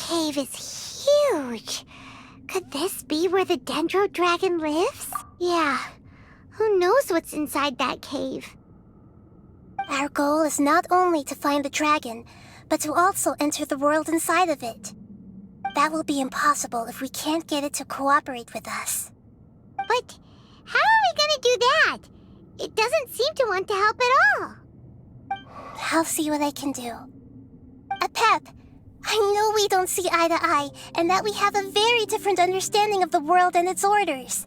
cave is huge. Could this be where the Dendro Dragon lives? Yeah, who knows what's inside that cave? Our goal is not only to find the dragon, but to also enter the world inside of it. That will be impossible if we can't get it to cooperate with us. But how are we gonna do that? It doesn't seem to want to help at all. I'll see what I can do. Pep, I know we don't see eye to eye, and that we have a very different understanding of the world and its orders.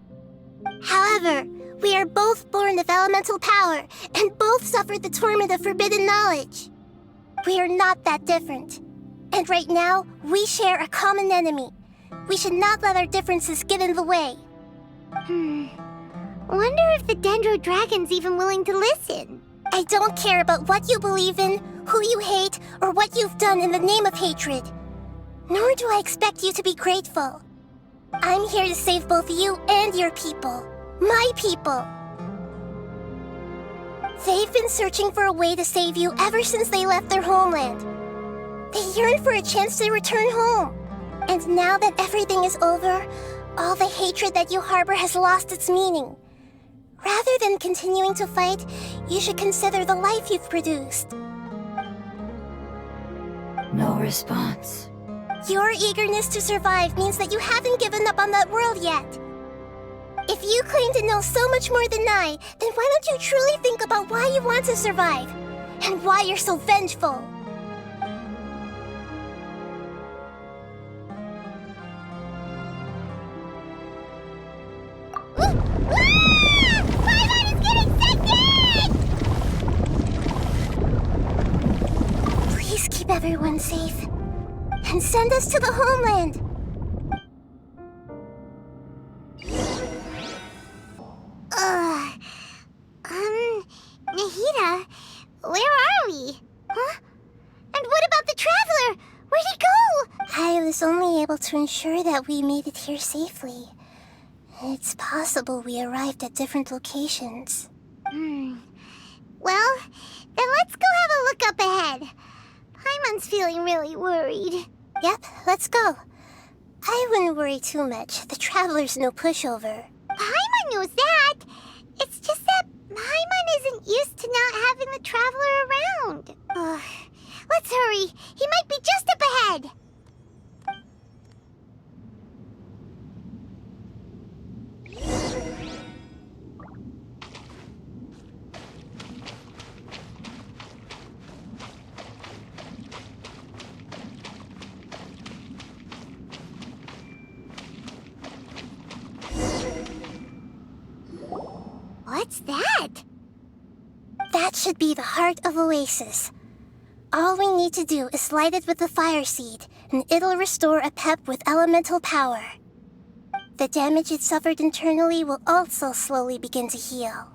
However, we are both born of elemental power, and both suffered the torment of forbidden knowledge. We are not that different. And right now, we share a common enemy. We should not let our differences get in the way. Wonder if the Dendro Dragon's even willing to listen. I don't care about what you believe in, who you hate, or what you've done in the name of hatred. Nor do I expect you to be grateful. I'm here to save both you and your people. My people. They've been searching for a way to save you ever since they left their homeland. They yearn for a chance to return home. And now that everything is over, all the hatred that you harbor has lost its meaning. Rather than continuing to fight, you should consider the life you've produced. No response. Your eagerness to survive means that you haven't given up on that world yet. If you claim to know so much more than I, then why don't you truly think about why you want to survive? And why you're so vengeful? Please keep everyone safe. And send us to the homeland. Nahida, where are we? Huh? And what about the Traveler? Where'd he go? I was only able to ensure that we made it here safely. It's possible we arrived at different locations. Well, then let's go have a look up ahead. Paimon's feeling really worried. Yep, let's go. I wouldn't worry too much. The Traveler's no pushover. Paimon knows that. It's just that Paimon isn't used to not having the Traveler around. Let's hurry. He might be just up ahead. What's that? That should be the heart of Oasis. All we need to do is light it with the fire seed, and it'll restore a pep with elemental power. The damage it suffered internally will also slowly begin to heal.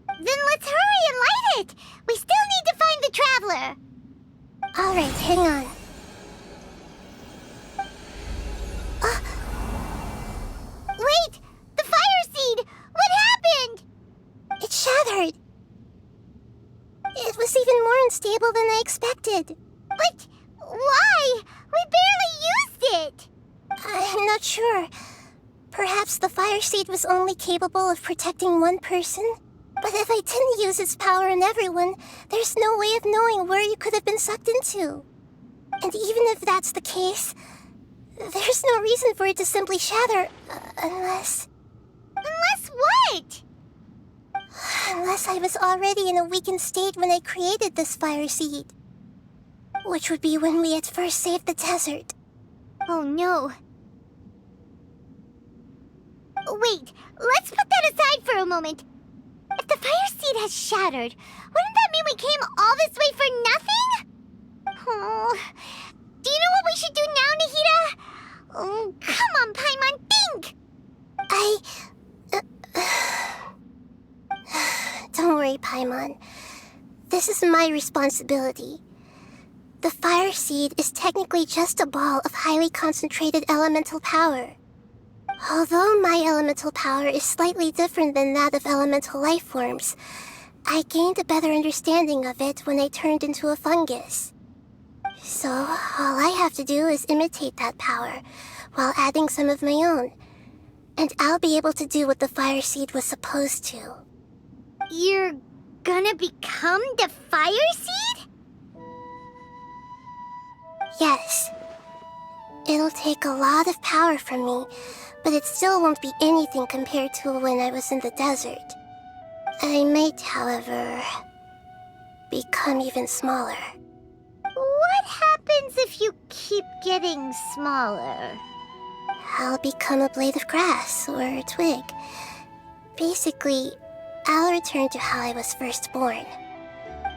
Then let's hurry and light it! We still need to find the Traveler! Alright, hang on. Wait! The fire seed! What happened? It shattered. It was even more unstable than I expected. But why? We barely used it! I'm not sure. Perhaps the fire seed was only capable of protecting one person? But if I didn't use its power on everyone, there's no way of knowing where you could have been sucked into. And even if that's the case, there's no reason for it to simply shatter, unless... Unless what? Unless I was already in a weakened state when I created this fire seed. Which would be when we at first saved the desert. Oh no. Wait, let's put that aside for a moment. If the fire seed has shattered, wouldn't that mean we came all this way for nothing? Oh, do you know what we should do now, Nahida? Oh, come on, Paimon, think! Don't worry, Paimon. This is my responsibility. The fire seed is technically just a ball of highly concentrated elemental power. Although my elemental power is slightly different than that of elemental life forms, I gained a better understanding of it when I turned into a fungus. So, all I have to do is imitate that power, while adding some of my own. And I'll be able to do what the fire seed was supposed to. You're gonna become the fire seed? Yes. It'll take a lot of power from me, but it still won't be anything compared to when I was in the desert. I might, however, become even smaller. What happens if you keep getting smaller? I'll become a blade of grass or a twig. Basically, I'll return to how I was first born.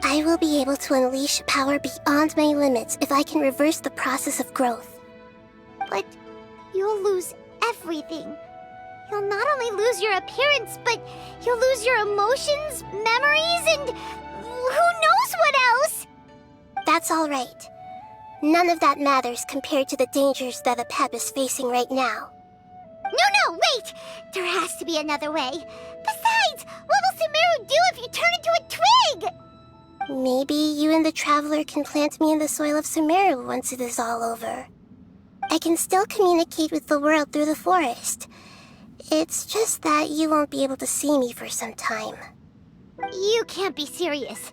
I will be able to unleash power beyond my limits if I can reverse the process of growth. But you'll lose everything. You'll not only lose your appearance, but you'll lose your emotions, memories, and who knows what else? That's all right. None of that matters compared to the dangers that a Pep is facing right now. No, wait! There has to be another way. Besides, what will Sumeru do if you turn into a twig? Maybe you and the Traveler can plant me in the soil of Sumeru once it is all over. I can still communicate with the world through the forest. It's just that you won't be able to see me for some time. You can't be serious.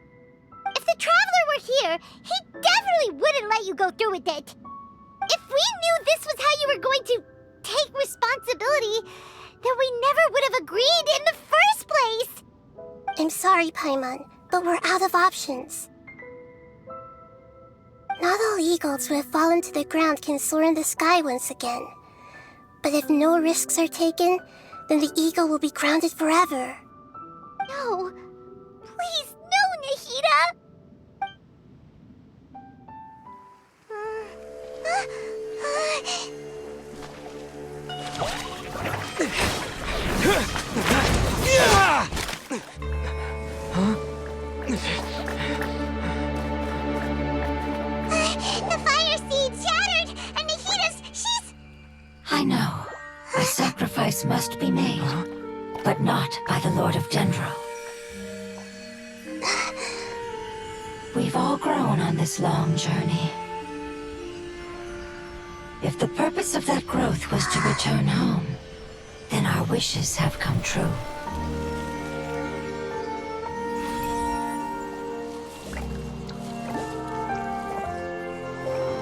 If the Traveler were here, he definitely wouldn't let you go through with it. If we knew this was how you were going to take responsibility, then we never would have agreed in the first place. I'm sorry, Paimon, but we're out of options. Not all eagles who have fallen to the ground can soar in the sky once again. But if no risks are taken, then the eagle will be grounded forever. No. Please, no, Nahida! The fire seed shattered, and she's... I know. A sacrifice must be made, but not by the Lord of Dendro. We've all grown on this long journey. If the purpose of that growth was to return home, then our wishes have come true.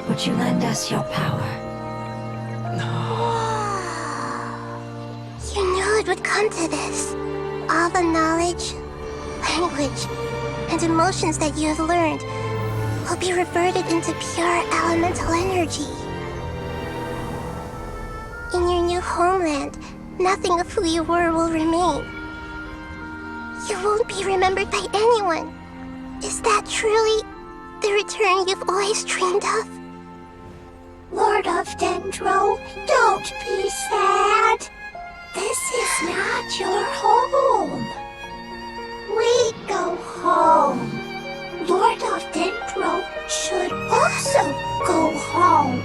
Would you lend us your power? You knew it would come to this. All the knowledge, language, and emotions that you have learned will be reverted into pure elemental energy. In your new homeland, nothing of who you were will remain. You won't be remembered by anyone. Is that truly the return you've always dreamed of? Lord of Dendro, don't be sad. This is not your home. We go home. Lord of Dendro should also go home.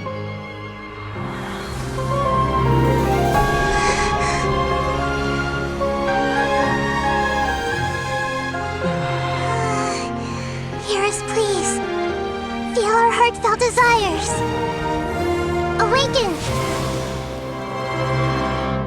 Hear us, please. Feel our heartfelt desires.